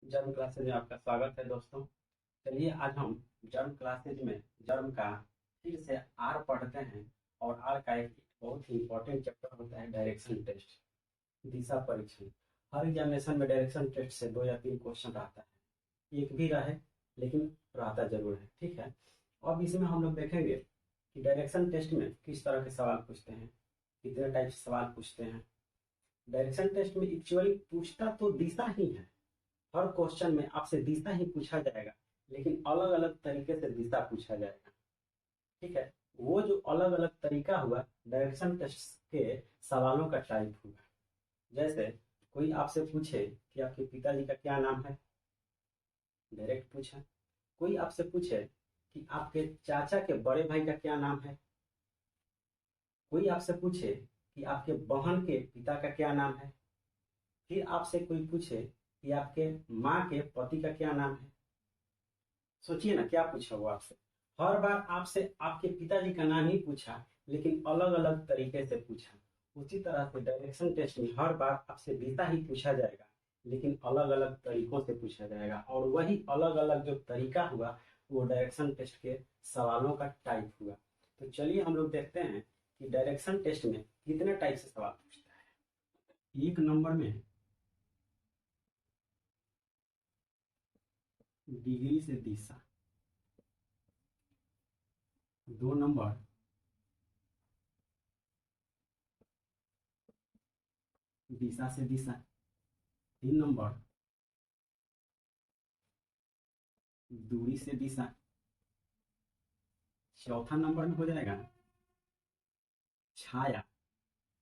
Germ classes में आपका स्वागत है दोस्तों। चलिए आज हम जर्म क्लासेज में जर्म का फिर से आर पढ़ते हैं। और आर का एक बहुत ही इंपॉर्टेंट चैप्टर होता है डायरेक्शन टेस्ट, दिशा परीक्षण। हर एग्जामिनेशन में डायरेक्शन टेस्ट से 2 या 3 क्वेश्चन रहता है, एक भी रहे लेकिन रहता जरूर है। ठीक है, अब इसमें हम लोग देखेंगे कि डायरेक्शन टेस्ट में किस तरह के सवाल पूछते हैं, कितने टाइप से सवाल पूछते हैं। डायरेक्शन टेस्ट में एक्चुअली पूछता तो दिशा ही है। हर क्वेश्चन में आपसे दिशा ही पूछा जाएगा, लेकिन अलग अलग तरीके से दिशा पूछा जाएगा। ठीक है, वो जो अलग अलग तरीका हुआ डायरेक्शन टेस्ट के सवालों का टाइप हुआ। जैसे कोई आपसे पूछे कि आपके पिताजी का क्या नाम है, डायरेक्ट पूछा। कोई आपसे पूछे कि आपके चाचा के बड़े भाई का क्या नाम है। कोई आपसे पूछे कि आपके बहन के पिता का क्या नाम है। फिर आपसे कोई पूछे कि आपके माँ के पति का क्या नाम है। सोचिए ना क्या पूछा वो आपसे। हर बार आपसे आपके पिताजी का नाम ही पूछा, लेकिन अलग अलग तरीके से पूछा। उसी तरह से डायरेक्शन टेस्ट में हर बार आपसे दिशा ही पूछा जाएगा, लेकिन अलग अलग तरीकों से पूछा जाएगा। और वही अलग अलग जो तरीका हुआ वो डायरेक्शन टेस्ट के सवालों का टाइप हुआ। तो चलिए हम लोग देखते हैं कि डायरेक्शन टेस्ट में कितने टाइप से सवाल पूछता है। 1 नंबर में डिग्री से दिशा, 2 नंबर दिशा से दिशा, 3 नंबर दूरी से दिशा, चौथा नंबर में हो जाएगा छाया,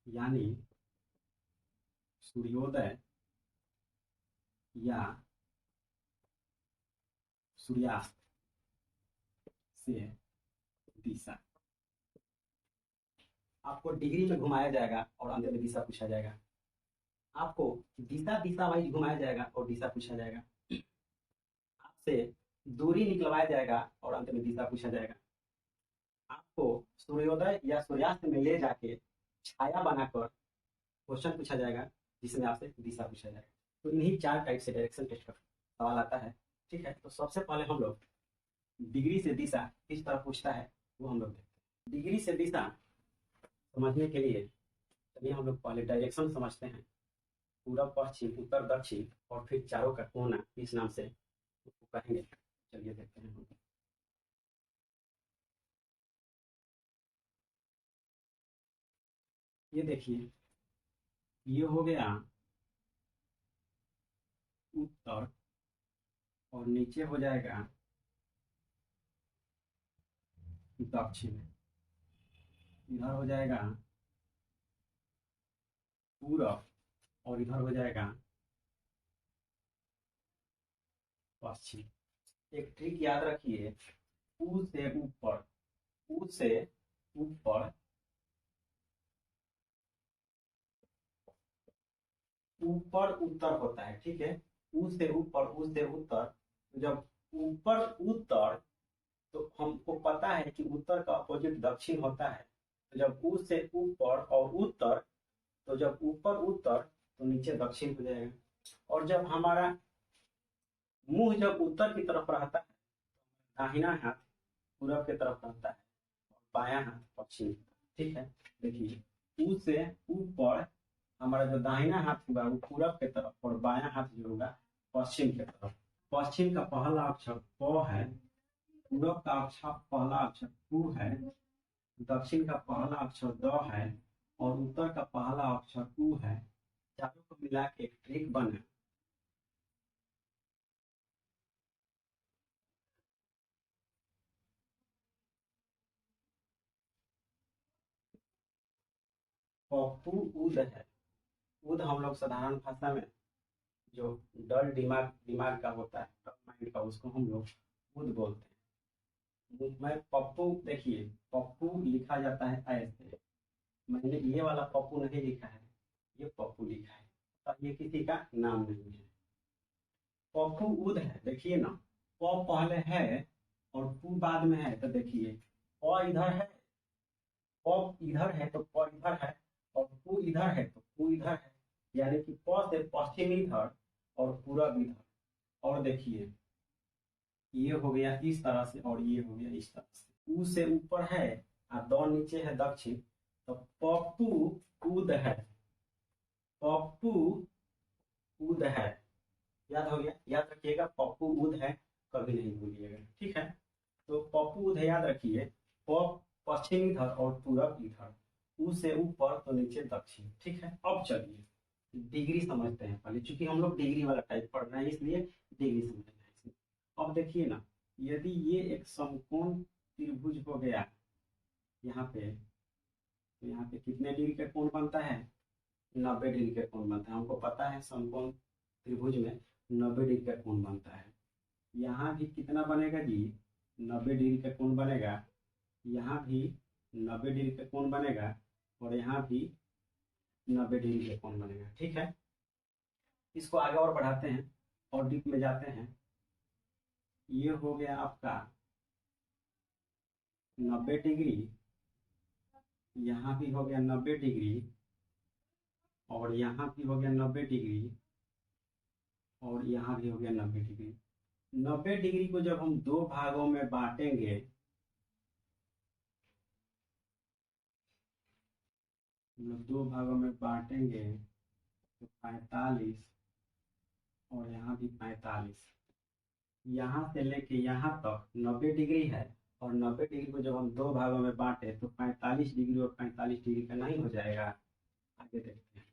यानी सूर्योदय या सूर्यास्त से दिशा। आपको डिग्री में घुमाया जाएगा और अंत में दिशा पूछा जाएगा। आपको दिशा दिशा वाइज घुमाया जाएगा और दिशा पूछा जाएगा। आपसे दूरी निकलवाया जाएगा और अंत में दिशा पूछा जाएगा। आपको सूर्योदय या सूर्यास्त में ले जाके छाया बनाकर क्वेश्चन पूछा जाएगा, जिसमें आपसे दिशा पूछा जाएगा। तो इन्हीं 4 टाइप से डायरेक्शन टेस्ट का सवाल आता है। ठीक है, तो सबसे पहले हम लोग डिग्री से दिशा किस तरह पूछता है वो हम लोग देखते हैं। डिग्री से दिशा समझने के लिए चलिए हम लोग पहले डायरेक्शन समझते हैं। पूरब पश्चिम उत्तर दक्षिण और फिर चारों का कोना इस नाम से उसको कहेंगे। चलिए देखते हैं हम। ये देखिए, ये हो गया उत्तर और नीचे हो जाएगा दक्षिण। इधर हो जाएगा पूरब और इधर हो जाएगा पश्चिम। एक ट्रिक याद रखिए, ऊ से ऊपर, ऊ से ऊपर, ऊपर उत्तर होता है। ठीक है, ऊ से ऊपर, ऊ से उत्तर। जब ऊपर उत्तर, तो हमको पता है कि उत्तर का अपोजिट दक्षिण होता है। तो जब ऊ से ऊपर और उत्तर, तो जब ऊपर उत्तर तो नीचे दक्षिण हो जाएगा। और जब हमारा मुंह जब उत्तर की तरफ रहता है, दाहिना हाथ पूरब की तरफ रहता है और बायां हाथ पश्चिम। ठीक है, देखिए ऊ से ऊपर हमारा जो दाहिना हाथ होगा वो पूरब की तरफ और बायां हाथ जो होगा पश्चिम की तरफ। पश्चिम का पहला अक्षर प है, पूरब का अक्षर पहला अक्षर पू है, दक्षिण का पहला अक्षर द है और उत्तर का पहला अक्षर उ है। चारों को मिला के एक ट्रिक बना। पप्पू उद है। उद हम लोग साधारण भाषा में जो डल दिमाग दिमाग का होता है, डल माइंड का, उसको हम लोग उद बोलते हैं। मैं पप्पू, देखिए पप्पू लिखा जाता है ऐसे। मैंने ये वाला पप्पू नहीं लिखा है, ये पप्पू लिखा है। तो ये किसी का नाम नहीं है। पप्पू उद है, देखिए ना, प पहले है और पू बाद में है। तो देखिए प इधर है, प इधर है तो प इधर है, और पू इधर है तो पू इधर है। यानी कि प से पश्चिम इधर और पूरब इधर। और देखिए ये हो गया इस तरह से और ये हो गया इस तरह से। ऊ से ऊपर है और द नीचे है दक्षिण, तो पप्पू कूद है, पप्पू कूद है। याद हो गया, याद रखिएगा पप्पू उद है, कभी नहीं भूलिएगा, ठीक है। तो पप्पू उद है, याद रखिए। पप पश्चिम इधर और पूरब इधर, ऊ से ऊपर तो नीचे दक्षिण, ठीक है। अब चलिए डिग्री समझते हैं पहले, क्योंकि हम लोग डिग्री वाला टाइप पढ़ रहे हैं इसलिए डिग्री समझ रहे हैं इसमें। अब देखिए ना, यदि ये एक समकोण त्रिभुज हो गया यहाँ पे, तो यहाँ पे कितने डिग्री का कोण बनता है? 90 डिग्री का कोण बनता है। हमको पता है समकोण त्रिभुज में 90 डिग्री का कोण बनता है। यहाँ भी कितना बनेगा जी? 90 डिग्री का कोण बनेगा। यहाँ भी 90 डिग्री का कोण बनेगा और यहाँ भी 90 डिग्री का कोण बनेगा, ठीक है। इसको आगे और बढ़ाते हैं और डीप में जाते हैं। ये हो गया आपका 90 डिग्री, यहाँ भी हो गया 90 डिग्री और यहाँ भी हो गया 90 डिग्री और यहाँ भी हो गया 90 डिग्री। 90 डिग्री को जब हम दो भागों में बांटेंगे, मतलब दो भागों में बांटेंगे तो 45 और यहाँ भी 45, यहाँ से लेके यहाँ तक 90 डिग्री है। और 90 डिग्री को जब हम दो भागों में बांटे तो 45 डिग्री और 45 डिग्री का नहीं हो जाएगा। आगे देखते हैं,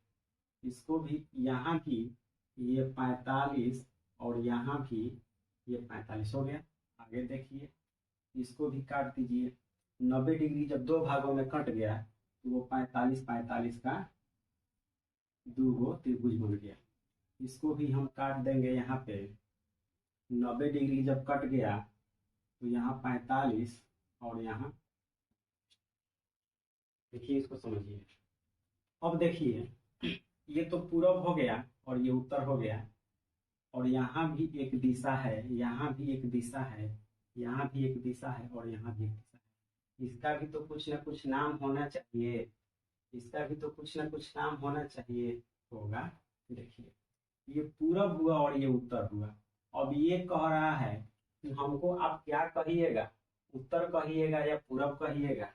इसको भी यहाँ भी ये 45 और यहाँ भी ये 45 हो गया। आगे देखिए, इसको भी काट दीजिए। 90 डिग्री जब दो भागों में कट गया तो वो 45 45 का दो त्रिभुज बन गया। इसको भी हम काट देंगे। यहाँ पे 90 डिग्री जब कट गया तो यहाँ 45 और यहाँ, देखिए इसको समझिए। अब देखिए, ये तो पूरब हो गया और ये उत्तर हो गया और यहाँ भी एक दिशा है, यहाँ भी एक दिशा है, यहाँ भी एक दिशा है और यहाँ भी एक दिशा है। इसका भी तो कुछ ना कुछ नाम होना चाहिए, इसका भी तो कुछ ना कुछ नाम होना चाहिए। होगा, देखिए ये पूरब हुआ और ये उत्तर हुआ। अब ये कह रहा है कि हमको आप क्या कहिएगा, उत्तर कहिएगा या पूरब कहिएगा।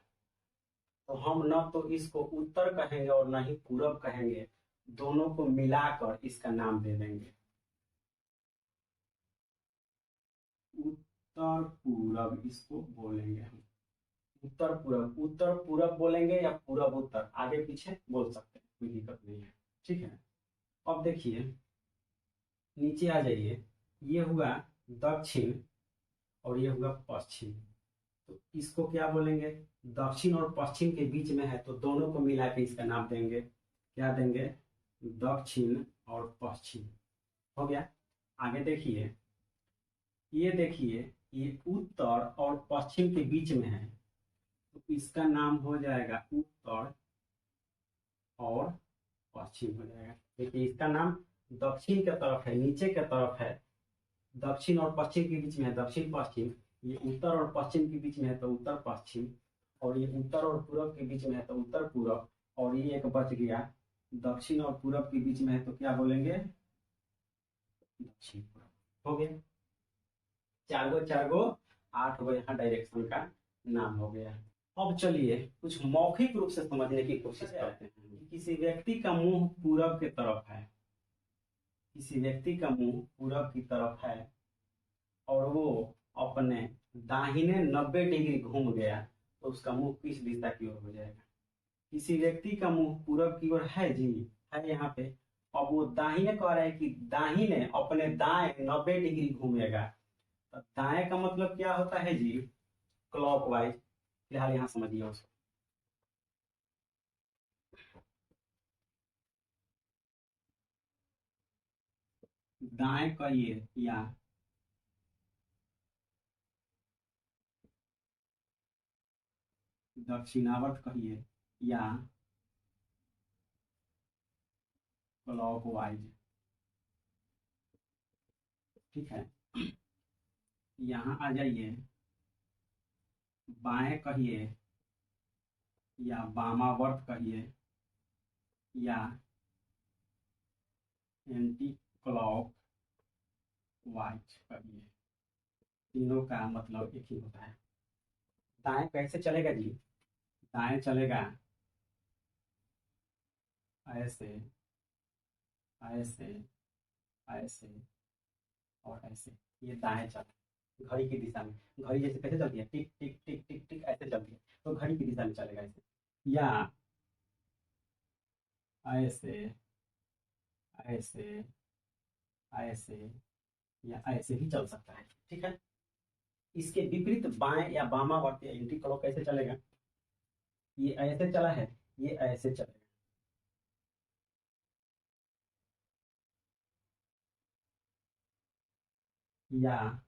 तो हम न तो इसको उत्तर कहेंगे और न ही पूरब कहेंगे, दोनों को मिलाकर इसका नाम दे देंगे उत्तर पूरब। इसको बोलेंगे हम उत्तर पूरब। उत्तर पूरब बोलेंगे या पूरब उत्तर, आगे पीछे बोल सकते हैं, कोई दिक्कत नहीं है, ठीक है। अब देखिए नीचे आ जाइए, ये हुआ दक्षिण और ये हुआ पश्चिम, तो इसको क्या बोलेंगे? दक्षिण और पश्चिम के बीच में है तो दोनों को मिला के इसका नाम देंगे, क्या देंगे? दक्षिण और पश्चिम। हो गया। आगे देखिए, ये देखिए ये उत्तर और पश्चिम के बीच में है तो इसका नाम हो जाएगा उत्तर और पश्चिम हो जाएगा। देखिए इसका नाम दक्षिण की तरफ है, नीचे की तरफ है, दक्षिण और पश्चिम के बीच में है दक्षिण पश्चिम। ये उत्तर और पश्चिम के बीच में है तो उत्तर पश्चिम, और ये उत्तर और पूरब के बीच में है तो उत्तर पूरब, और ये एक बच गया दक्षिण और पूरब के बीच में है तो क्या बोलेंगे? दक्षिण पूरब। हो गया, चार गो 8 गो यहाँ डायरेक्शन का नाम हो गया। अब चलिए कुछ मौखिक रूप से समझने की कोशिश करते हैं। किसी व्यक्ति का मुंह पूरब की तरफ है, किसी व्यक्ति का मुंह पूरब की तरफ है और वो अपने दाहिने 90 डिग्री घूम गया तो उसका मुंह किस दिशा की ओर हो जाएगा? किसी व्यक्ति का मुंह पूरब की ओर है जी, है यहाँ पे। अब वो दाहिने कह रहा है कि दाहिने अपने दाएं 90 डिग्री घूमेगा, तो दाएं का मतलब क्या होता है जी? क्लॉकवाइज। फिलहाल यहाँ समझिए उसको। दाएं कहिए या दक्षिणावर्त कहिए या क्लॉकवाइज, ठीक है। यहाँ आ जाइए, बाएं कहिए या वामावर्त कहिए या एंटी क्लॉक वाइट करिए, तीनों का मतलब एक ही होता है। दाएं कैसे चलेगा जी? दाएं चलेगा ऐसे, ऐसे, ऐसे और ऐसे। ये दाएं चला घड़ी की दिशा में। घड़ी जैसे कैसे चलती है, टिक टिक टिक टिक टिक ऐसे चलती है, तो घड़ी की दिशा में चलेगा ऐसे, या ऐसे, ऐसे, ऐसे, या ऐसे भी चल सकता है। ठीक है। इसके विपरीत बाएं या वामावर्त या एंटी क्लॉक कैसे चलेगा? ये ऐसे चला है, ये ऐसे चलेगा, या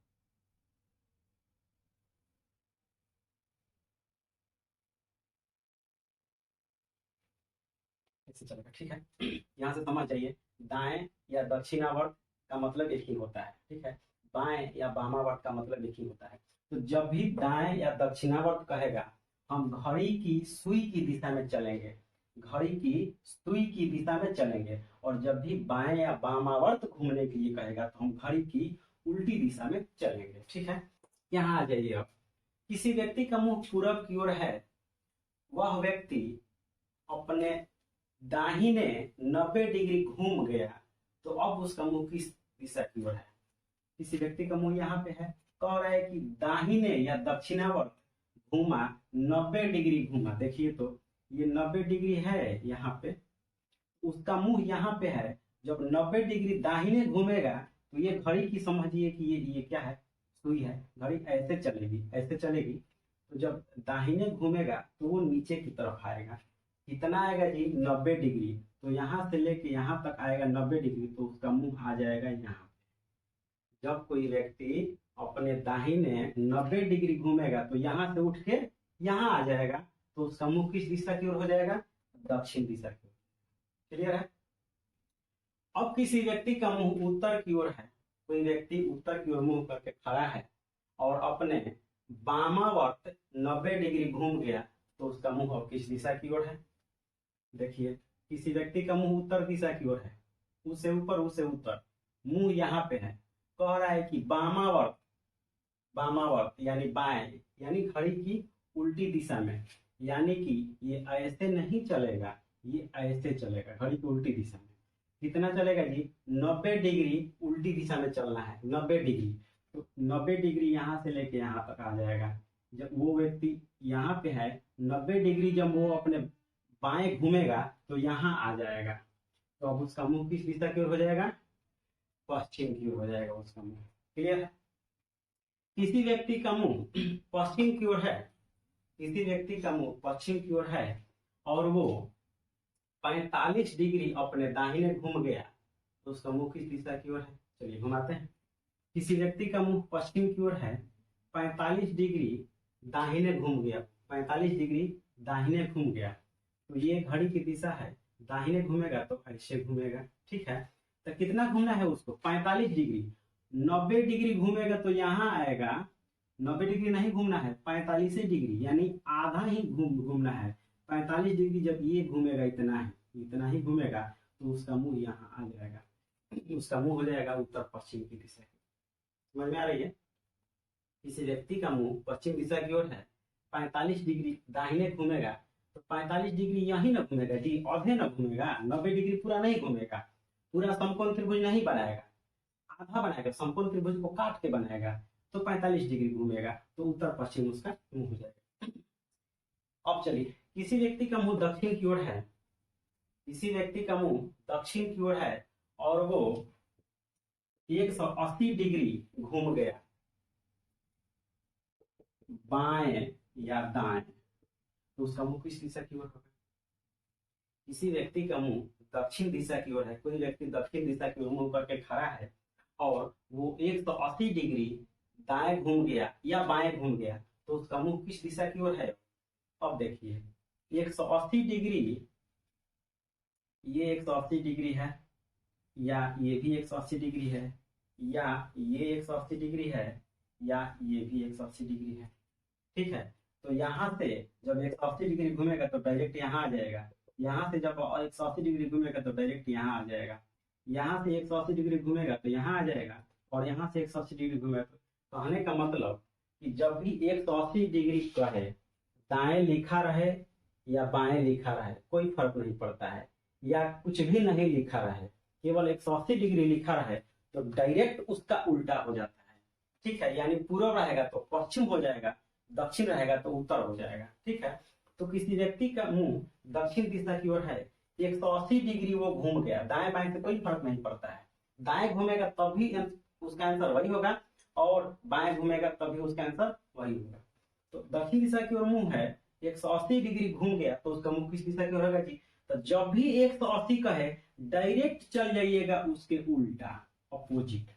ऐसे चलेगा। ठीक है। यहाँ से समझ जाइए, दाएं या दक्षिणावर्त का मतलब एक ही होता है। ठीक है। बाएं या वामावर्त का मतलब एक ही होता है। तो जब भी दाएं या दक्षिणावर्त कहेगा, हम घड़ी की सुई की दिशा में चलेंगे, घड़ी की सुई की दिशा में चलेंगे। और जब भी बाएं या वामावर्त घूमने के लिए कहेगा, तो हम घड़ी की उल्टी दिशा में चलेंगे। ठीक है। यहाँ आ जाइए। अब किसी व्यक्ति का मुंह पूरब की ओर है, वह व्यक्ति अपने दाहिने 90 डिग्री घूम गया, तो अब उसका मुंह किस दिशा की ओर है? किसी व्यक्ति का मुंह यहाँ पे है, कह रहा है कि दाहिने या दक्षिणावर्त घूमा, 90 डिग्री घूमा। देखिए तो ये 90 डिग्री है यहाँ पे, उसका मुंह यहाँ पे है। जब 90 डिग्री दाहिने घूमेगा, तो ये घड़ी की समझिए कि ये क्या है, सुई है। घड़ी ऐसे चलेगी, ऐसे चलेगी। तो जब दाहिने घूमेगा तो वो नीचे की तरफ आएगा। कितना आएगा जी? 90 डिग्री। तो यहाँ से लेके यहाँ तक आएगा 90 डिग्री, तो उसका मुंह आ जाएगा यहाँ। जब कोई व्यक्ति अपने दाहिने 90 डिग्री घूमेगा, तो यहाँ से उठ के यहाँ आ जाएगा, तो उसका मुंह किस दिशा की ओर हो जाएगा? दक्षिण दिशा की ओर। क्लियर है? अब किसी व्यक्ति का मुंह उत्तर की ओर है, कोई व्यक्ति उत्तर की ओर मुंह करके खड़ा है और अपने वामावर्त 90 डिग्री घूम गया, तो उसका मुंह अब किस दिशा की ओर है? देखिए, किसी व्यक्ति का मुंह उत्तर दिशा की ओर है, उससे ऊपर, उससे उत्तर, मुंह यहाँ पे है। कह रहा है कि वामावर्त, वामावर्त यानी बाएं, यानी घड़ी की उल्टी दिशा में। यानी कि ये ऐसे नहीं चलेगा, ये ऐसे चलेगा, घड़ी की उल्टी दिशा में। कितना चलेगा जी? 90 डिग्री उल्टी दिशा में चलना है, 90 डिग्री। तो 90 डिग्री यहाँ से लेके यहाँ तक आ जाएगा। जब वो व्यक्ति यहाँ पे है, 90 डिग्री जब वो अपने बाएं घूमेगा, तो यहाँ आ जाएगा। तो अब उसका मुंह किस दिशा की ओर हो जाएगा? पश्चिम की ओर हो जाएगा उसका मुंह। क्लियर है? किसी व्यक्ति का मुंह पश्चिम की ओर है, किसी व्यक्ति का मुंह पश्चिम की ओर है और वो 45 डिग्री अपने दाहिने घूम गया, तो उसका मुंह किस दिशा की ओर है? चलिए घुमाते हैं। किसी व्यक्ति का मुंह पश्चिम की ओर है, 45 डिग्री दाहिने घूम गया, 45 डिग्री दाहिने घूम गया, तो ये घड़ी की दिशा है, दाहिने घूमेगा तो ऐसे घूमेगा। ठीक है। तो कितना घूमना है उसको? 45 डिग्री। 90 डिग्री घूमेगा तो यहाँ आएगा, 90 डिग्री नहीं घूमना है, 45 डिग्री, यानी आधा ही घूमना है। 45 डिग्री जब ये घूमेगा, इतना ही घूमेगा, तो उसका मुंह यहाँ आ जाएगा, उसका मुंह हो जाएगा उत्तर पश्चिम की दिशा। समझ में आ रही है? किसी व्यक्ति का मुंह पश्चिम दिशा की ओर है, 45 डिग्री दाहिने घूमेगा, तो 45 डिग्री यही ना घूमेगा जी, आधे ना घूमेगा, 90 डिग्री पूरा नहीं घूमेगा, पूरा समकोण त्रिभुज नहीं बनाएगा, आधा बनाएगा, समकोण त्रिभुज को काट के बनाएगा, तो 45 डिग्री घूमेगा, तो उत्तर पश्चिम उसका मुंह हो जाएगा। अब चलिए, किसी व्यक्ति का मुंह दक्षिण की ओर है, किसी व्यक्ति का मुंह दक्षिण की ओर है और वो 180 डिग्री घूम गया, बाएं या दाएं, तो उसका मुंह किस दिशा की ओर होगा? किसी व्यक्ति का मुंह दक्षिण दिशा की ओर है, कोई व्यक्ति दक्षिण दिशा की ओर मुंह करके खड़ा है और वो 180 डिग्री दाएं घूम गया या बाएं घूम गया, तो उसका मुंह किस दिशा की ओर है? अब देखिए, 180 डिग्री, ये 180 डिग्री है, या ये भी 180 डिग्री है, या ये 180 डिग्री है, या ये भी 180 डिग्री है। ठीक है। तो यहाँ से जब 180 डिग्री घूमेगा तो डायरेक्ट यहाँ आ जाएगा, यहाँ से जब 180 डिग्री घूमेगा तो डायरेक्ट यहाँ आ जाएगा, यहाँ से 180 डिग्री घूमेगा तो यहाँ आ जाएगा, और यहाँ से 180 डिग्री घूमेगा। तो कहने का मतलब कि जब भी 180 डिग्री का है, दाएं लिखा रहे या बाएं लिखा रहे कोई फर्क नहीं पड़ता है, या कुछ भी नहीं लिखा रहे केवल 180 डिग्री लिखा रहे तो डायरेक्ट उसका उल्टा हो जाता है। ठीक है, यानी पूर्व रहेगा तो पश्चिम हो जाएगा, दक्षिण रहेगा तो उत्तर हो जाएगा। ठीक है, तो किसी व्यक्ति का मुंह दक्षिण दिशा की ओर है, 180 डिग्री वो घूम गया, दाएं बाएं से कोई फर्क नहीं पड़ता है, दाएं घूमेगा तब भी उसका आंसर वही होगा और बाएं घूमेगा तब भी उसका आंसर वही होगा। तो दक्षिण दिशा की ओर मुंह है, 180 डिग्री घूम गया तो उसका मुंह किस दिशा की ओर होगा जी? तो जब भी 180 का है डायरेक्ट चल जाइएगा उसके उल्टा, अपोजिट।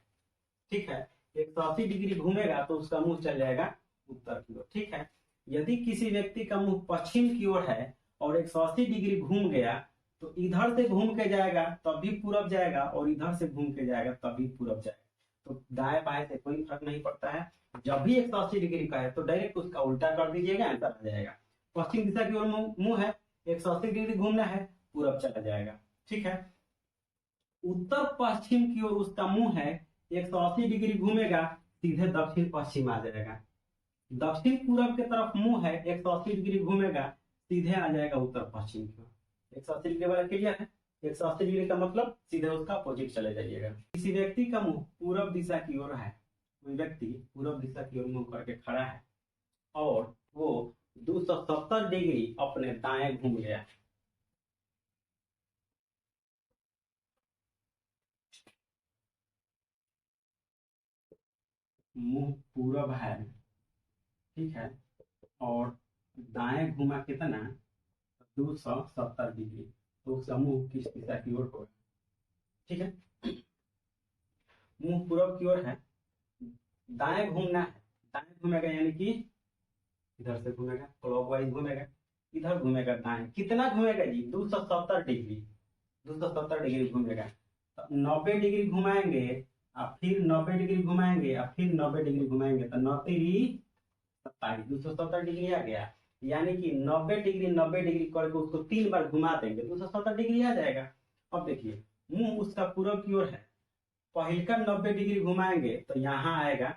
ठीक है, 180 डिग्री घूमेगा तो उसका मुंह चल जाएगा उत्तर की ओर। ठीक है, यदि किसी व्यक्ति का मुंह पश्चिम की ओर है और 180 डिग्री घूम गया तो इधर से घूम के जाएगा तब भी पूरब जाएगा और इधर से घूम के जाएगा तब भी पूरब जाएगा। तो दाएं बाएं से कोई फर्क नहीं पड़ता है, जब भी 180 डिग्री का है तो डायरेक्ट उसका उल्टा कर दीजिएगा, आंसर आ जाएगा। पश्चिम दिशा की ओर मुंह है, 180 डिग्री घूमना है, पूरब चला जाएगा। ठीक है, उत्तर पश्चिम की ओर उसका मुंह है, 180 डिग्री घूमेगा सीधे दक्षिण पश्चिम आ जाएगा। दक्षिण पूरब की तरफ मुंह है, 180 डिग्री घूमेगा सीधे आ जाएगा उत्तर पश्चिम की ओर। 180 डिग्री वाला क्लियर है? 180 डिग्री का मतलब सीधे उसका अपोजिट चले जाइएगा। किसी व्यक्ति का मुंह पूरब दिशा की ओर है, कोई व्यक्ति पूरब दिशा की ओर मुंह करके खड़ा है और वो 270 डिग्री अपने दाएं घूम गया। मुंह पूरब है, ठीक है, और दाएं घुमा कितना? 270 डिग्री। तो उसका मुंह किस दिशा की ओर होगा? ठीक है, मुंह पूरब की ओर है, दाएं घूमना है, दाएं घूमेगा यानी कि इधर से घूमेगा, क्लॉकवाइज घूमेगा, इधर घूमेगा दाएं। कितना घूमेगा जी? 270 डिग्री, 270 डिग्री घूमेगा। तो 90 डिग्री घुमाएंगे और फिर 90 डिग्री घुमाएंगे और फिर 90 डिग्री घुमाएंगे तो 9 तिरी 27, 270 डिग्री आ गया। यानी कि 90 डिग्री करके उसको 3 बार घुमा देंगे 270 डिग्री आ जाएगा। अब देखिए, मुंह उसका पूरब की ओर है, पहिलका 90 डिग्री घुमाएंगे तो यहाँ आएगा,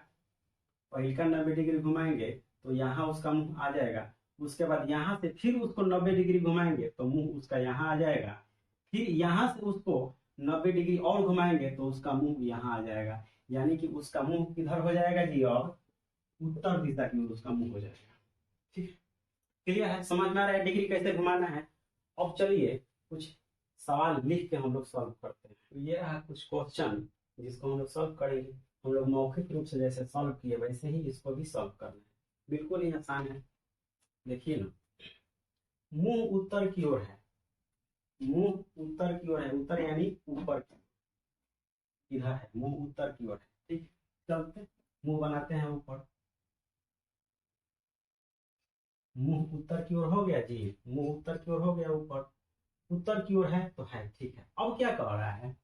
पहिलका 90 डिग्री घुमाएंगे तो यहाँ उसका मुंह आ जाएगा। उसके बाद यहाँ से फिर उसको 90 डिग्री घुमाएंगे तो मुंह उसका यहाँ आ जाएगा। फिर यहाँ से उसको 90 डिग्री और घुमाएंगे तो उसका मुंह यहाँ आ जाएगा। यानी कि उसका मुंह किधर हो जाएगा जी? और उत्तर दिशा की ओर उसका मुंह हो जाएगा। ठीक है, क्लियर है? समझ में आ रहा है डिग्री कैसे घुमाना है? अब चलिए कुछ सवाल लिख के हम लोग सॉल्व करते हैं। तो ये रहा कुछ क्वेश्चन जिसको हम लोग सॉल्व करेंगे। हम लोग मौखिक रूप से जैसे सॉल्व किए वैसे ही इसको भी सॉल्व करना है, बिल्कुल ही आसान है। देखिए ना, मुंह उत्तर की ओर है, मुंह उत्तर की ओर है, उत्तर यानी ऊपर की, इधर है, मुंह उत्तर की ओर है। ठीक, चलते मुंह बनाते हैं ऊपर। मुंह उत्तर की ओर हो गया जी, मुंह उत्तर की ओर हो गया, ऊपर उत्तर की ओर है तो है। ठीक है, अब क्या कह रहा है?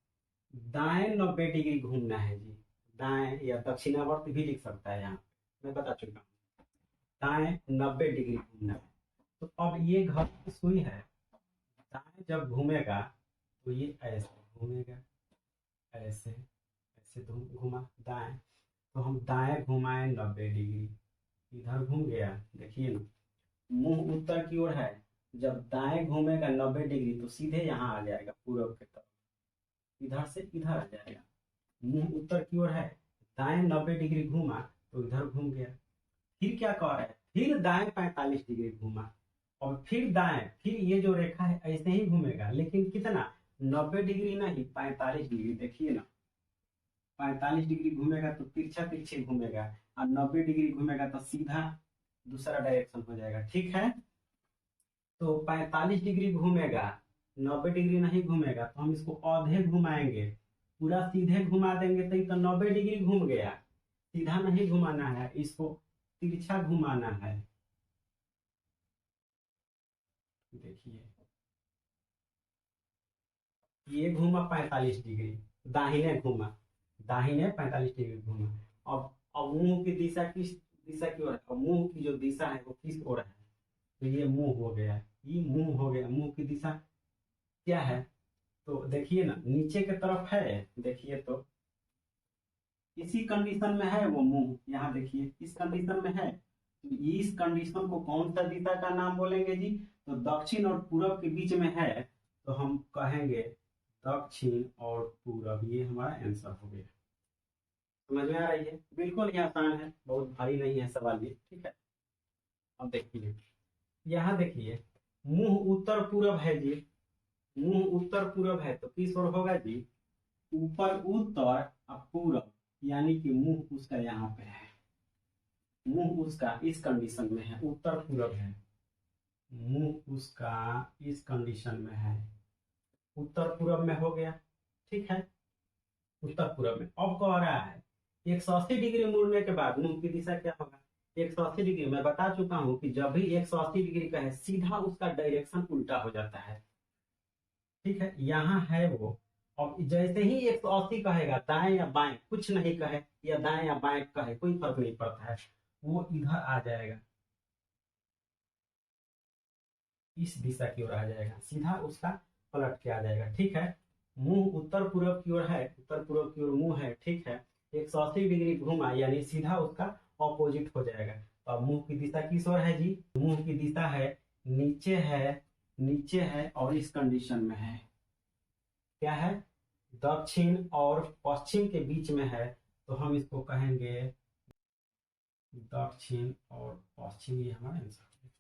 दाएं 90 डिग्री घूमना है जी, दाएं या दक्षिणावर्त भी लिख सकता है, यहाँ मैं बता चुका हूँ। दाएं 90 डिग्री घूमना है। तो अब ये घर की सुई है, दाएं जब घूमेगा तो ये ऐसे घूमेगा, ऐसे ऐसे तो घुमा दाएं, तो हम दाएं घुमाए 90 डिग्री, इधर घूम गया। देखिए ना, मुंह उत्तर की ओर है, जब दाएं घूमेगा 90 डिग्री तो सीधे यहाँ आ जाएगा पूरब की तरफ, इधर से इधर आ जाएगा। मुंह उत्तर की ओर है, दाएं 90 डिग्री घूमा तो इधर घूम गया। फिर क्या कह रहा है? फिर दाएं 45 डिग्री घूमा और फिर दाएं, फिर ये जो रेखा है ऐसे ही घूमेगा, लेकिन कितना? 90 डिग्री नहीं, 45 डिग्री। देखिए ना, 45 डिग्री घूमेगा तो तिरछा तिरछे घूमेगा और 90 डिग्री घूमेगा तो सीधा दूसरा डायरेक्शन हो जाएगा। ठीक है, तो 45 डिग्री घूमेगा, 90 डिग्री नहीं घूमेगा, तो हम इसको आधे घुमाएंगे, पूरा सीधे घुमा देंगे तो ये तो 90 डिग्री घूम गया। सीधा नहीं घुमाना है, इसको तिरछा घुमाना है। देखिए, ये घूमा 45 डिग्री, दाहिने घूमा, दाहिने 45 डिग्री घूमा। अब मुंह की दिशा किस दिशा की ओर है? अब मुंह की जो दिशा है वो किस ओर है? तो ये मुंह हो गया, ये मुंह हो गया। मुंह की दिशा क्या है? तो देखिए ना, नीचे की तरफ है, देखिए तो इसी कंडीशन में है वो मुंह, यहाँ देखिए इस कंडीशन में है, तो इस कंडीशन को कौन सा दिशा का नाम बोलेंगे जी? तो दक्षिण और पूरब के बीच में है, तो हम कहेंगे दक्षिण और पूरब। ये हमारा आंसर हो गया। समझ में आ रही है? बिल्कुल ही आसान है, बहुत भारी नहीं है सवाल ये, ठीक है। अब देखिए, यहाँ देखिए मुंह उत्तर पूरब है जी, मुंह उत्तर पूरब है, तो किस ओर होगा जी? ऊपर उत्तर और पूरब, यानी कि मुंह उसका यहाँ पे है, मुंह उसका इस कंडीशन में है, उत्तर पूरब है, मुंह उसका इस कंडीशन में है, उत्तर पूरब में हो गया, ठीक है। उत्तर पूरब में अब कह रहा है 180 डिग्री मुड़ने के बाद मुंह की दिशा क्या होगा? 180 डिग्री मैं बता चुका हूं कि जब भी 180 डिग्री का है सीधा उसका डायरेक्शन उल्टा हो जाता है, ठीक है। यहाँ है वो, अब जैसे ही 180 कहेगा दाएं या बाएं, कुछ नहीं कहे या दाएं या बाएं कहे, कोई फर्क नहीं पड़ता है, वो इधर आ जाएगा, इस दिशा की ओर आ जाएगा, सीधा उसका पलट के आ जाएगा, ठीक है। मुंह उत्तर पूर्व की ओर है, उत्तर पूर्व की ओर मुंह है, ठीक है। 180 डिग्री घुमा यानी सीधा उसका ऑपोजिट हो जाएगा। तो अब मुंह की दिशा किस ओर है जी? मुंह की दिशा है नीचे है, नीचे है और इस कंडीशन में है, क्या है? दक्षिण और पश्चिम के बीच में है, तो हम इसको कहेंगे दक्षिण और पश्चिम। ये हमारा आंसर है,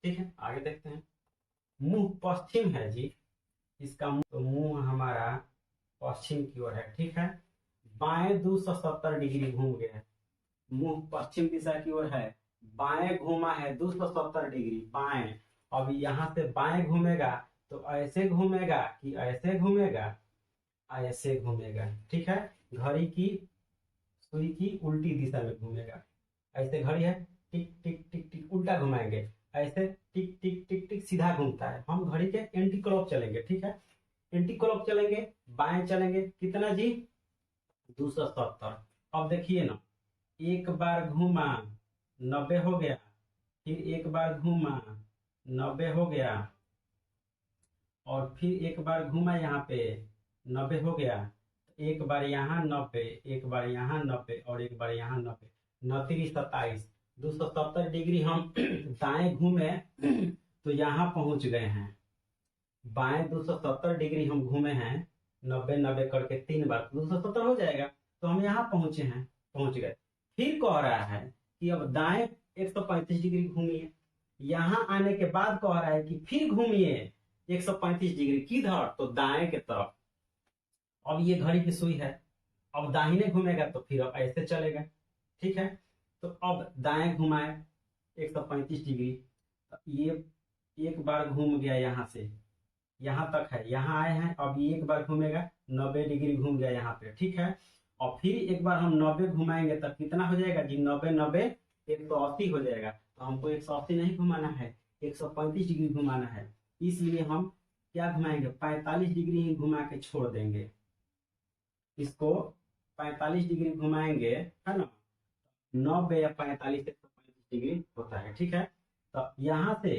ठीक है। आगे देखते हैं, मुंह पश्चिम है जी, इसका मुंह, तो मुंह हमारा पश्चिम की ओर है, ठीक है। बाएं 270 डिग्री घूम गया है, मुंह पश्चिम दिशा की ओर है, बाएं घूमा है 270 डिग्री बाएं। अब यहाँ से बाएं घूमेगा तो ऐसे घूमेगा कि ऐसे घूमेगा? ऐसे घूमेगा, ठीक है। घड़ी की सुई की उल्टी दिशा में घूमेगा, ऐसे घड़ी है, टिक टिक टिक टिक उल्टा घुमाएंगे, ऐसे टिक टिक टिक टिक सीधा घूमता है, हम घड़ी के एंटी क्लॉक चलेंगे, ठीक है। एंटी क्लॉक चलेंगे, बाएं चलेंगे, कितना जी? 270। अब देखिए ना, एक बार घूमा 90 हो गया, फिर एक बार घूमा 90 हो गया, और फिर एक बार घूमा यहाँ पे 90 हो गया, एक बार यहाँ 90, एक बार यहाँ 90 और एक बार यहाँ 90, 29 27, 270 डिग्री हम दाएं घूमे तो यहाँ पहुंच गए हैं। बाएं 270 डिग्री हम घूमे हैं, 90 90 करके 3 बार 270 हो जाएगा, तो हम यहाँ पहुंचे हैं, पहुंच गए। फिर कह रहा है कि अब दाएं 135 डिग्री घूमिए, यहाँ आने के बाद कह रहा है कि फिर घूमिए 135 डिग्री, किधर? तो दाएं के तरफ। अब ये घड़ी की सुई है, अब दाहिने घूमेगा तो फिर अब ऐसे चलेगा, ठीक है। तो अब दाएं घुमाए 135 डिग्री, ये एक बार घूम गया यहाँ से, यहाँ तक है, यहाँ आए हैं, अब ये एक बार घूमेगा 90 डिग्री घूम गया यहाँ पे, ठीक है। और फिर एक बार हम 90 घुमाएंगे तब कितना हो जाएगा जी? 90 90 180 हो जाएगा, तो हमको 180 नहीं घुमाना है, 135 डिग्री घुमाना है, इसलिए हम क्या घुमाएंगे? 45 डिग्री ही घुमा के छोड़ देंगे, इसको 45 डिग्री घुमाएंगे, है ना। 90 या 45 135 डिग्री होता है, ठीक है। तो यहाँ से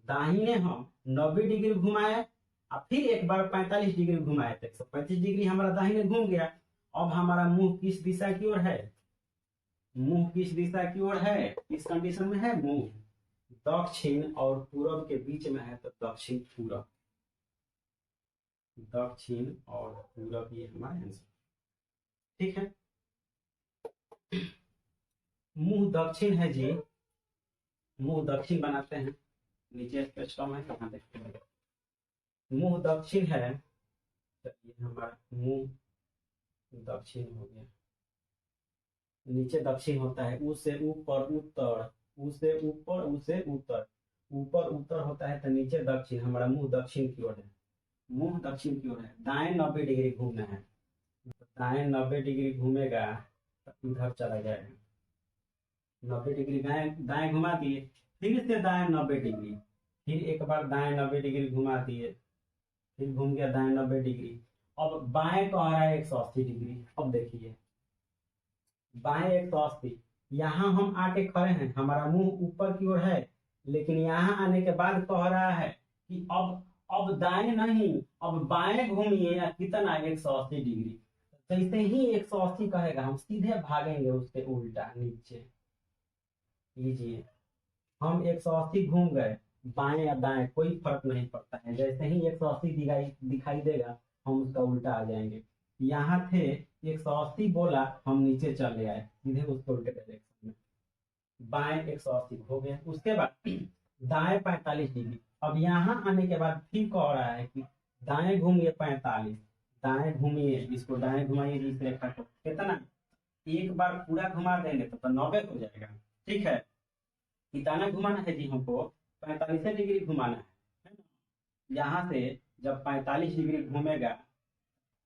दाहिने हम 90 डिग्री घुमाए और फिर एक बार 45 डिग्री घुमाए, तो 135 डिग्री हमारा दाहिने घूम गया। अब हमारा मुंह किस दिशा की ओर है? मुंह किस दिशा की ओर है? इस कंडीशन में है मुंह दक्षिण और पूरब के बीच में है, तो दक्षिण पूरब, दक्षिण और पूरब, ये हमारा आंसर, ठीक है। मुंह दक्षिण है जी, मुंह दक्षिण बनाते हैं, नीचे स्केच कम है, कहाँ देखते हैं, मुंह दक्षिण है, तो ये हमारा मुंह दक्षिण हो गया, नीचे दक्षिण होता है, ऊ से ऊपर उत्तर, ऊ से ऊपर, ऊ से उत्तर, ऊपर उत्तर होता है तो नीचे दक्षिण, हमारा मुंह दक्षिण की ओर है, मुंह दक्षिण की ओर है, दाएं 90 डिग्री घूमना है, दाएं 90 डिग्री घूमेगा तो इधर चला जाएगा, 90 डिग्री दाएं दाएं घुमा दिए, फिर से दाएं 90 डिग्री, फिर एक बार दाएं 90 डिग्री घुमा दिए, फिर घूम गया दाएं 90 डिग्री। अब बाएं कह रहा है 180 डिग्री। अब देखिए बाएं 180, यहाँ हम आके खड़े हैं, हमारा मुंह ऊपर की ओर है, लेकिन यहाँ आने के बाद कह रहा है कि अब दाएं नहीं, अब बाएं घूमिए, कितना? 180 डिग्री। जैसे ही 180 कहेगा हम सीधे भागेंगे उसके उल्टा नीचे। लीजिए, हम 180 घूम गए, बाएं या दाएं कोई फर्क नहीं पड़ता है, जैसे ही 180 दिखाई दिखाई देगा हम उसका उल्टा आ जाएंगे। यहाँ थे, 180 बोला, हम नीचे चले आए सीधे उसके उल्टे डायरेक्शन में, बाएं 180 हो गया। उसके बाद दाएं 45 डिग्री। अब यहाँ आने के बाद फिर कह रहा है कि दाएं घूमिए 45, दाएं घूमिए, इसको दाएं घुमाइए इस रेखा को, कितना, एक बार पूरा घुमा देंगे तो 90 हो जाएगा। ठीक है, कितना घुमाना है जी हमको, 45 डिग्री घुमाना है ना? यहाँ से जब 45 डिग्री घूमेगा,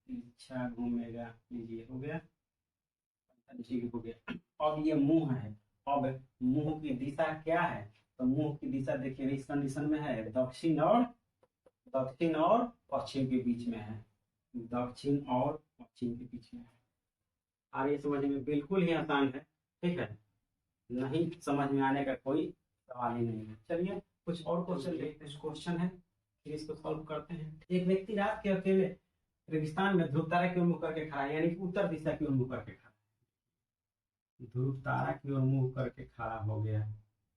अच्छा घूमेगा, लीजिए हो गया 45 डिग्री हो गया। अब ये मुंह है, अब मुंह की दिशा क्या है, तो मुंह की दिशा देखिए इस कंडीशन में है, दक्षिण और पश्चिम के बीच में है, दक्षिण और पश्चिम के बीच में है। और ये समझने में बिल्कुल ही आसान है। ठीक है, नहीं समझ में आने का कोई सवाल ही नहीं है। चलिए कुछ और क्वेश्चन देखते हैं, क्वेश्चन है फिर इसको सॉल्व करते हैं। एक व्यक्ति रात के अकेले रेगिस्तान में ध्रुव तारा की ओर मुंह करके खड़ा है, यानी कि उत्तर दिशा की ओर मुंह करके खड़ा, ध्रुव तारा की ओर मुंह करके खड़ा हो गया,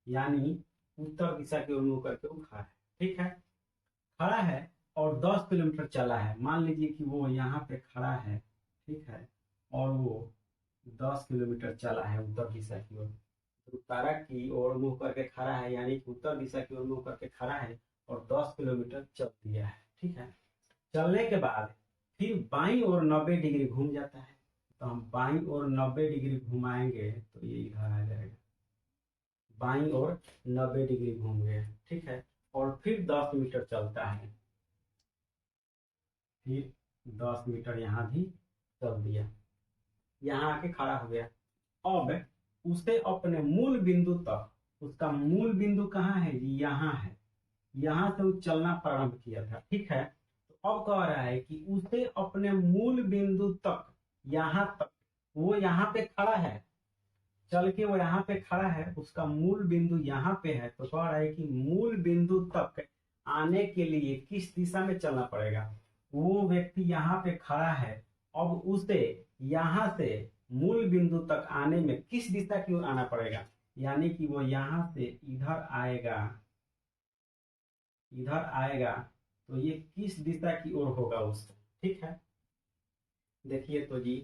यानी उत्तर दिशा की ओर मुंह करके वो खड़ा है। ठीक है, खड़ा है और 10 किलोमीटर चला है। मान लीजिए कि वो यहाँ पे खड़ा है, ठीक है, और वो 10 किलोमीटर चला है उत्तर दिशा की ओर, तारा की ओर मुंह करके खड़ा है, यानी कि उत्तर दिशा की ओर मुंह करके खड़ा है और 10 किलोमीटर चल दिया है। ठीक है, चलने के बाद फिर बाईं ओर 90 डिग्री घूम जाता है, तो हम बाईं ओर 90 डिग्री घुमाएंगे तो ये इधर आ जाएगा, बाईं ओर 90 डिग्री घूम गए। ठीक है, और फिर 10 मीटर चलता है, फिर 10 मीटर यहाँ भी चल दिया, यहाँ आके खड़ा हो गया। अब उसे अपने मूल बिंदु तक, उसका मूल बिंदु कहाँ है जी, यहाँ है, यहाँ से वो चलना प्रारंभ किया था। ठीक है, तो अब कह रहा है कि उसे अपने मूल बिंदु तक, यहाँ तक, वो यहाँ पे खड़ा है, चल के वो यहाँ पे खड़ा है, उसका मूल बिंदु यहाँ पे है, तो कह रहा है कि मूल बिंदु तक आने के लिए किस दिशा में चलना पड़ेगा। वो व्यक्ति यहाँ पे खड़ा है, अब उसे यहाँ से मूल बिंदु तक आने में किस दिशा की ओर आना पड़ेगा, यानी कि वो यहाँ से इधर आएगा, इधर आएगा, तो ये किस दिशा की ओर होगा उससे। ठीक है, देखिए तो जी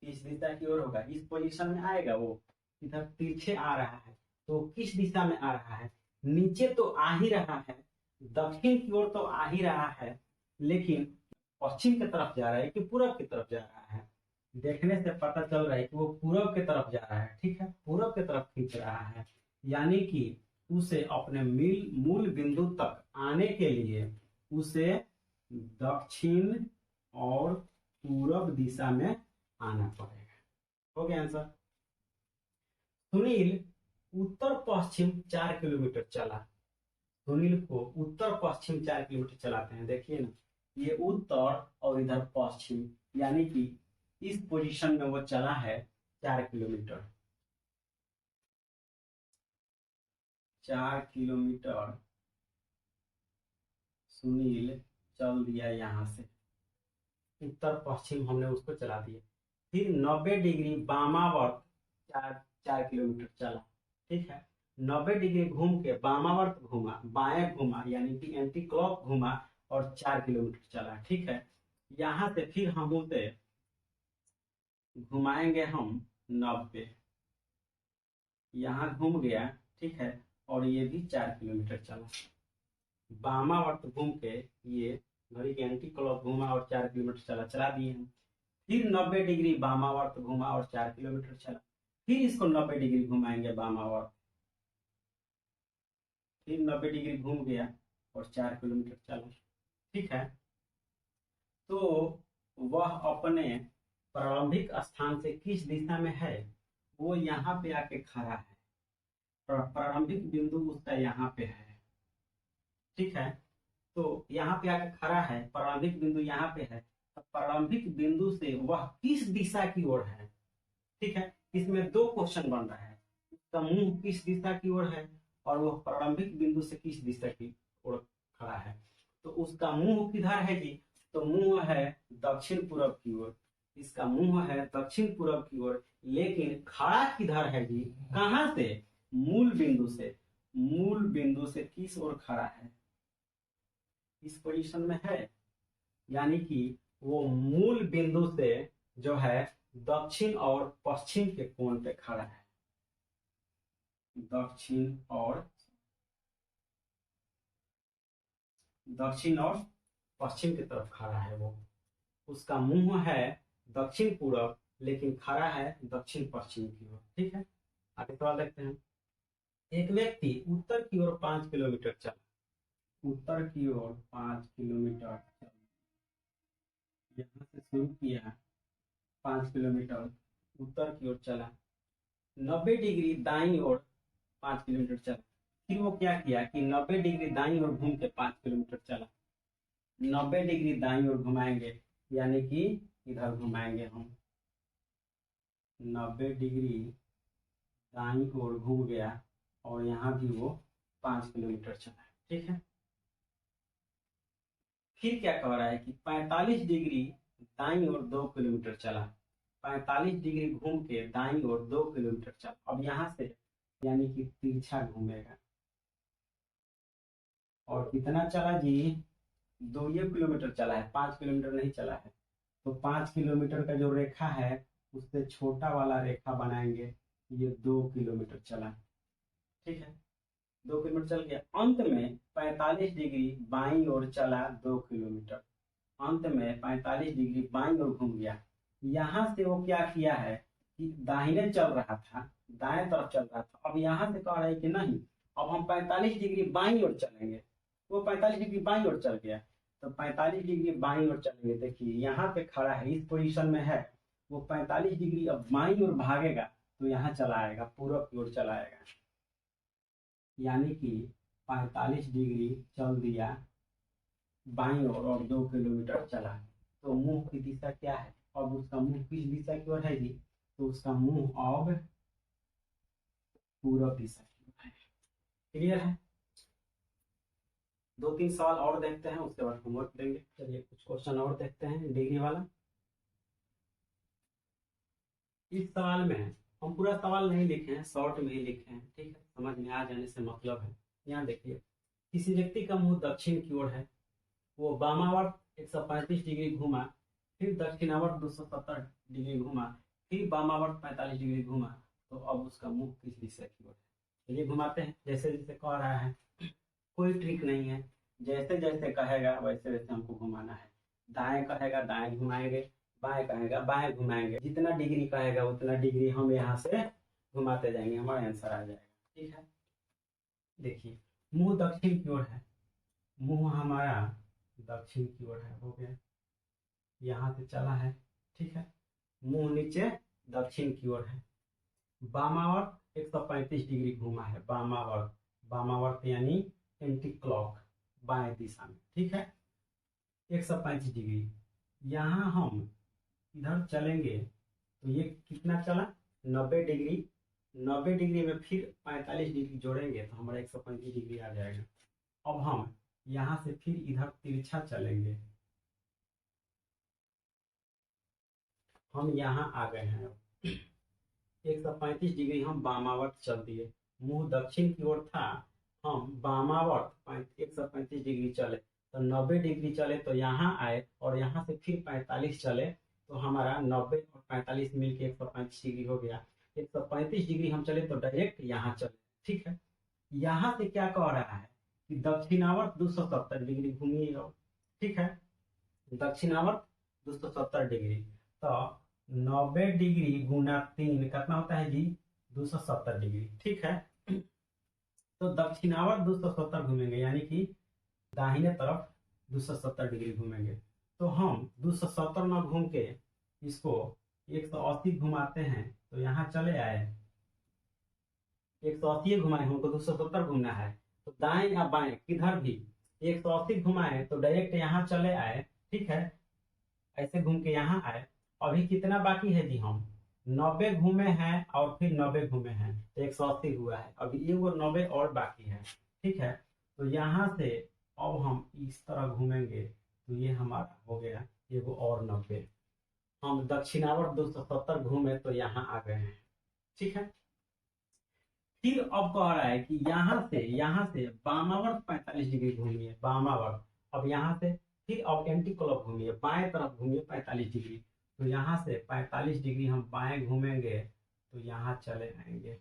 किस दिशा की ओर होगा, इस पोजीशन में आएगा, वो इधर तिरछे आ रहा है, तो किस दिशा में आ रहा है, नीचे तो आ ही रहा है, दक्षिण की ओर तो आ ही रहा है, लेकिन पश्चिम की तरफ जा रहा है कि पूरब की तरफ जा रहा है, देखने से पता चल रहा है कि वो पूरब की तरफ जा रहा है। ठीक है, पूरब की तरफ खींच रहा है, यानी कि उसे अपने मूल बिंदु तक आने के लिए उसे दक्षिण और पूरब दिशा में आना पड़ेगा। हो गया आंसर। सुनील उत्तर पश्चिम 4 किलोमीटर चला, सुनील को उत्तर पश्चिम 4 किलोमीटर चलाते हैं, देखिए ना, ये उत्तर और इधर पश्चिम, यानी कि इस पोजीशन में वो चला है 4 किलोमीटर, 4 किलोमीटर सुनील चल दिया, यहाँ से उत्तर पश्चिम हमने उसको चला दिया। फिर 90 डिग्री वामावर्त 4 किलोमीटर चला। ठीक है, 90 डिग्री घूम के वामावर्त घूमा, बाएं घूमा, यानी कि एंटी क्लॉक घूमा और 4 किलोमीटर चला। ठीक है, यहाँ से फिर हम उसे घुमाएंगे हम 90, यहाँ घूम गया। ठीक है, और ये भी 4 किलोमीटर चला, वामावर्त घूम के ये घड़ी के एंटी क्लॉक घूमा और 4 किलोमीटर चला दिए हम। फिर 90 डिग्री वामावर्त घूमा और 4 किलोमीटर चला, फिर इसको 90 डिग्री घुमाएंगे वामावर्त, फिर 90 डिग्री घूम गया और 4 किलोमीटर चला। ठीक है, तो वह अपने प्रारंभिक स्थान से किस दिशा में है, वो यहाँ पे आके खड़ा है, प्रारंभिक बिंदु उसका यहाँ पे है। ठीक है, तो यहाँ पे आके खड़ा है, प्रारंभिक बिंदु यहाँ पे है, तो प्रारंभिक बिंदु से वह किस दिशा की ओर है। ठीक है, इसमें दो क्वेश्चन बन रहा है, उसका मुंह किस दिशा की ओर है और वह प्रारंभिक बिंदु से किस दिशा की ओर खड़ा है। तो उसका मुंह किधर है जी, तो मुंह है दक्षिण पूर्व की ओर, इसका मुंह है दक्षिण पूर्व की ओर, लेकिन खड़ा किधर है जी? कहां से? मूल बिंदु से। मूल बिंदु से किस ओर खड़ा है? इस पोजीशन में है, यानी कि वो मूल बिंदु से जो है दक्षिण और पश्चिम के कोण पे खड़ा है। दक्षिण और पश्चिम की तरफ खड़ा है वो। उसका मुंह है दक्षिण पूर्व, लेकिन खड़ा है दक्षिण पश्चिम की ओर। ठीक है, आगे सवाल देखते हैं। एक व्यक्ति उत्तर की ओर 5 किलोमीटर चला। उत्तर की ओर 5 किलोमीटर चला, यहाँ से शुरू किया, 5 किलोमीटर उत्तर की ओर चला, 90 डिग्री दाईं ओर 5 किलोमीटर चला। फिर वो क्या किया कि 90 डिग्री दाईं ओर घूम के 5 किलोमीटर चला। 90 डिग्री दाईं ओर घुमाएंगे, यानी कि इधर घुमाएंगे हम। 90 डिग्री दाईं ओर घूम गया और यहाँ भी वो 5 किलोमीटर चला। ठीक है, फिर क्या कह रहा है कि 45 डिग्री दाईं ओर 2 किलोमीटर चला। 45 डिग्री घूम के दाईं ओर 2 किलोमीटर चला। अब यहाँ से यानी कि तिरछा घूमेगा। और कितना चला जी? 2 किलोमीटर चला है, 5 किलोमीटर नहीं चला है। तो 5 किलोमीटर का जो रेखा है उससे छोटा वाला रेखा बनाएंगे। ये 2 किलोमीटर चला। ठीक है, 2 किलोमीटर चल गया। अंत में 45 डिग्री बाईं ओर चला 2 किलोमीटर। अंत में 45 डिग्री बाईं ओर घूम गया। यहाँ से वो क्या किया है कि दाहिने चल रहा था, दाएं तरफ चल रहा था। अब यहाँ से कह रहा है कि नहीं, अब हम 45 डिग्री बाईं ओर चलेंगे। वो 45 डिग्री बाईं ओर चल गया, तो 45 डिग्री बाईं ओर चलेंगे। देखिए यहाँ पे खड़ा है, इस पोजीशन में है। वो 45 डिग्री अब बाईं ओर भागेगा तो यहाँ चला आएगा, पूर्व की ओर चला आएगा। यानी कि 45 डिग्री चल दिया बाईं ओर और 2 किलोमीटर चला। तो मुंह की दिशा क्या है? अब उसका मुंह किस दिशा की ओर है जी? तो उसका मुंह अब पूर्व दिशा की ओर है। क्लियर है? 2-3 सवाल और देखते हैं, उसके बाद होमवर्क देंगे। चलिए कुछ क्वेश्चन और देखते हैं डिग्री वाला। इस सवाल में हम पूरा सवाल नहीं लिखे हैं, शॉर्ट में ही लिखे हैं। ठीक है, समझ में आ जाने से मतलब है। यहाँ देखिए, किसी व्यक्ति का मुंह दक्षिण की ओर है, वो वामावर्त 135 डिग्री घूमा, फिर दक्षिणावर्त 270 डिग्री घूमा, फिर वामावर्त 45 डिग्री घूमा। तो अब उसका मुंह किस दिशा की ओर है? चलिए घुमाते हैं, जैसे जैसे कह रहा है। कोई ट्रिक नहीं है, जैसे जैसे कहेगा वैसे वैसे हमको घुमाना है। दाएं कहेगा दाएं घुमाएंगे, बाएं कहेगा बाएं घुमाएंगे। जितना डिग्री कहेगा उतना डिग्री हम यहाँ से घुमाते जाएंगे, हमारा आंसर आ जाएगा। ठीक है, देखिए मुंह दक्षिण की ओर है, मुंह हमारा दक्षिण की ओर है, हो गया। यहाँ से चला है। ठीक है, मुंह नीचे दक्षिण की ओर है। वामावर्त 135 डिग्री घूमा है, वामावर्त। वामावर्त यानी एंटी क्लॉक, बाएं दिशा में। ठीक है, 135 डिग्री। यहाँ हम इधर चलेंगे तो ये कितना चला? 90 डिग्री। 90 डिग्री में फिर 45 डिग्री जोड़ेंगे तो हमारा 135 डिग्री आ जाएगा। अब हम यहाँ से फिर इधर तिरछा चलेंगे। हम यहाँ आ गए हैं। 135 डिग्री हम वामावर्त चल दिए। मुंह दक्षिण की ओर था, हम वामावर्त 135 डिग्री चले। तो 90 डिग्री चले तो यहाँ आए, और यहाँ से फिर 45 चले तो हमारा 90 और 45 मिलके 135 डिग्री हो गया। 135 डिग्री हम चले तो डायरेक्ट यहाँ चले। ठीक है, यहाँ से क्या कह रहा है कि दक्षिणावर्त 270 डिग्री घूमिए। ठीक है, दक्षिणावर्त 270 डिग्री। तो 90 डिग्री गुना 3 कितना होता है जी? 270 डिग्री। ठीक है, तो दक्षिणावर्त 270 घूमेंगे, यानी कि दाहिने तरफ 270 डिग्री घूमेंगे। तो हम 270 ना घूम के इसको 180 घुमाते हैं, तो यहाँ चले आए। 180 घुमाए, हमको 270 घूमना है। तो दाएं या बाएं किधर भी 180 घुमाए तो डायरेक्ट यहाँ चले आए। ठीक है, ऐसे घूम के यहाँ आए। अभी कितना बाकी है जी? हम 90 घूमे हैं और फिर 90 घूमे हैं, तो 180 हुआ है। अभी ये वो 90 और बाकी है। ठीक है, तो यहाँ से अब हम इस तरह घूमेंगे तो ये हमारा हो गया ये वो और 90। हम दक्षिणावर्त 270 घूमे तो यहाँ आ गए हैं। ठीक है, फिर अब कह रहा है कि यहाँ से वामावर्त 45 डिग्री घूमिए, वामावर्त। अब यहाँ से फिर अब एंटी क्लॉक घूमिए, बाएं तरफ घूमिए 45 डिग्री। तो यहाँ से 45 डिग्री हम बाएं घूमेंगे तो यहाँ चले आएंगे।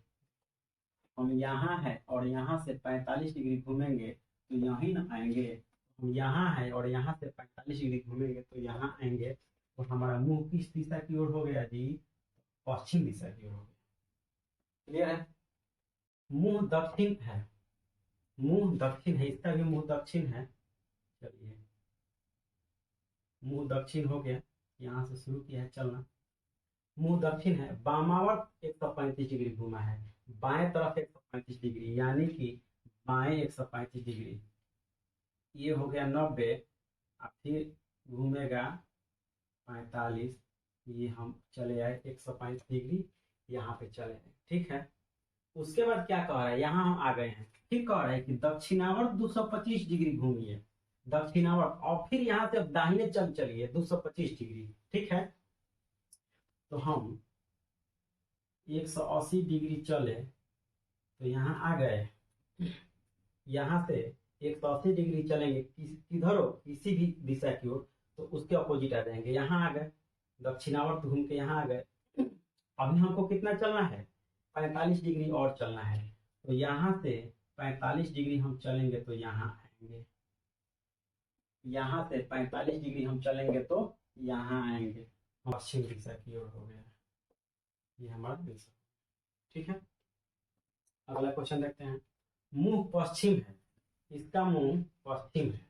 हम यहाँ है और यहाँ से 45 डिग्री घूमेंगे तो यहीं ना आएंगे। हम यहाँ है और यहाँ से 45 डिग्री घूमेंगे तो यहाँ आएंगे। और हमारा मुंह किस दिशा की ओर हो गया जी? पश्चिम दिशा की ओर हो गया। क्लियर है? मुंह दक्षिण है, मुंह दक्षिण है, इसका भी मुंह दक्षिण है। चलिए, मुंह दक्षिण हो गया, यहाँ से शुरू किया है चलना। मुंह दक्षिण है, वामावर्त 135 डिग्री घूमा है, बाएं तरफ 135 डिग्री, यानी कि बाएं 135 डिग्री, ये हो गया 90। अब फिर घूमेगा 45, ये हम चले आए 135 डिग्री, यहाँ पे चले आए। ठीक है, उसके बाद क्या कह रहा है, यहाँ हम आ गए हैं। फिर कह रहा है कि दक्षिणावर्त 225 डिग्री घूमिए, दक्षिणावर्त, और फिर यहाँ से दाहिने चलिए 225 डिग्री। ठीक है, तो हम 180 डिग्री चले तो यहाँ आ गए। यहाँ से 180 डिग्री चलेंगे किधर हो, किसी भी दिशा की ओर, तो उसके अपोजिट आ जाएंगे। यहाँ आ गए, दक्षिणावर्त घूम के यहाँ आ गए। अभी हमको कितना चलना है? 45 डिग्री और चलना है। तो यहाँ से 45 डिग्री हम चलेंगे तो यहाँ आएंगे। यहाँ से 45 डिग्री हम चलेंगे तो यहाँ आएंगे। पश्चिम दिशा की ओर हो गया, ये हमारा दिशा। ठीक है, अगला क्वेश्चन देखते हैं। मुंह पश्चिम है, इसका मुंह पश्चिम है,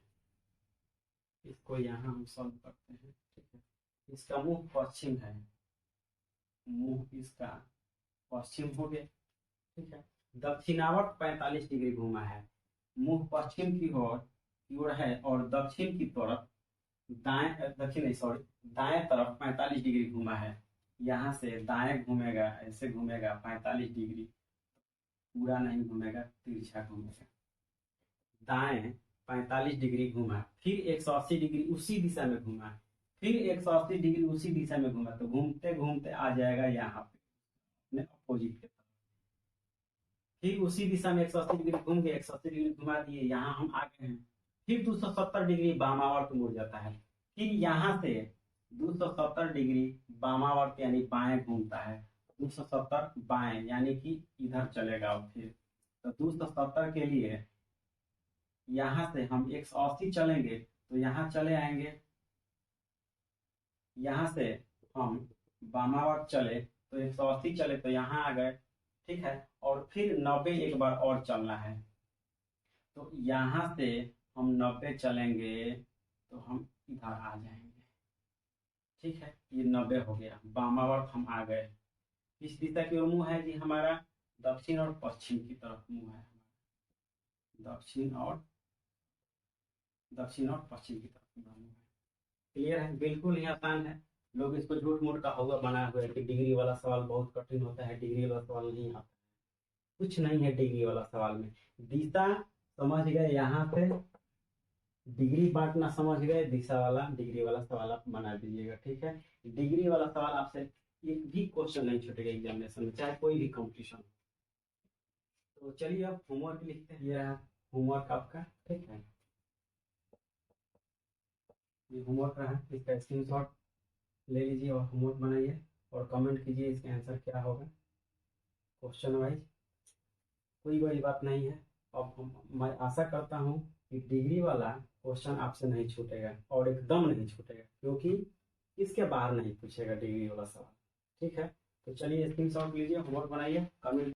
इसको यहाँ हम सॉल्व करते हैं। ठीक है, इसका मुंह पश्चिम है, मुंह इसका पश्चिम हो गया। ठीक है, दक्षिणावर्त 45 डिग्री घूमा है, मुंह पश्चिम की ओर है और दक्षिण की तरफ दाएं तरफ 45 डिग्री घूमा है। यहाँ से दाएं घूमेगा, ऐसे घूमेगा 45 डिग्री, पूरा नहीं घूमेगा, तिरछा घूमेगा। दाएं 45 डिग्री घूमा, फिर 180 डिग्री उसी दिशा में घूमा, फिर 180 डिग्री उसी दिशा में घूमा, तो घूमते घूमते आ जाएगा यहाँ पे अपोजिट के तरफ। फिर उसी दिशा में 180 डिग्री घूम के 180 डिग्री घुमा दिए, यहाँ हम आ गए हैं। फिर 270 डिग्री वामावर्त मुड़ जाता है, फिर यहाँ से 270 डिग्री वामावर्त यानी बाएं घूमता है, 270 बाएं यानी कि इधर चलेगा। फिर तो 270 के लिए यहाँ से हम 180 चलेंगे तो यहाँ चले आएंगे। यहाँ से हम वामावर्त चले तो 180 चले तो यहाँ आ गए। ठीक है, और फिर 90 एक बार और चलना है, तो यहाँ से हम 90 चलेंगे तो हम इधर आ जाएंगे। ठीक है, ये 90 हो गया, वामावर्त हम आ गए। इस दिशा की ओर मुंह है जी हमारा, दक्षिण और पश्चिम की तरफ मुंह है हमारा, दक्षिण और पश्चिम की तरफ मुंह है। क्लियर है? बिल्कुल ही आसान है। लोग इसको झूठ मूठ का हुआ बनाया हुआ है कि डिग्री वाला सवाल बहुत कठिन होता है, डिग्री वाला सवाल नहीं आता। कुछ नहीं है डिग्री वाला सवाल में, दिशा समझ गए, यहाँ से डिग्री बांटना समझ गए, दिशा वाला डिग्री वाला सवाल आप बना दीजिएगा। ठीक है, डिग्री वाला सवाल आपसे एक भी क्वेश्चन नहीं छूटेगा एग्जामिनेशन में, चाहे कोई भी कंपटीशन। तो चलिए अब होमवर्क लिखते हैं, ये रहा होमवर्क आपका। ठीक है, ये होमवर्क रहा, इसका स्क्रीनशॉट ले लीजिए और होमवर्क बनाइए और कमेंट कीजिए इसका आंसर क्या होगा क्वेश्चन वाइज। कोई बड़ी बात नहीं है। अब मैं आशा करता हूँ कि डिग्री वाला क्वेश्चन आपसे नहीं छूटेगा और एकदम नहीं छूटेगा, क्योंकि इसके बाहर नहीं पूछेगा डिग्री वाला सवाल। ठीक है, तो चलिए स्क्रीनशॉट लीजिए, होमवर्क बनाइए, कमेंट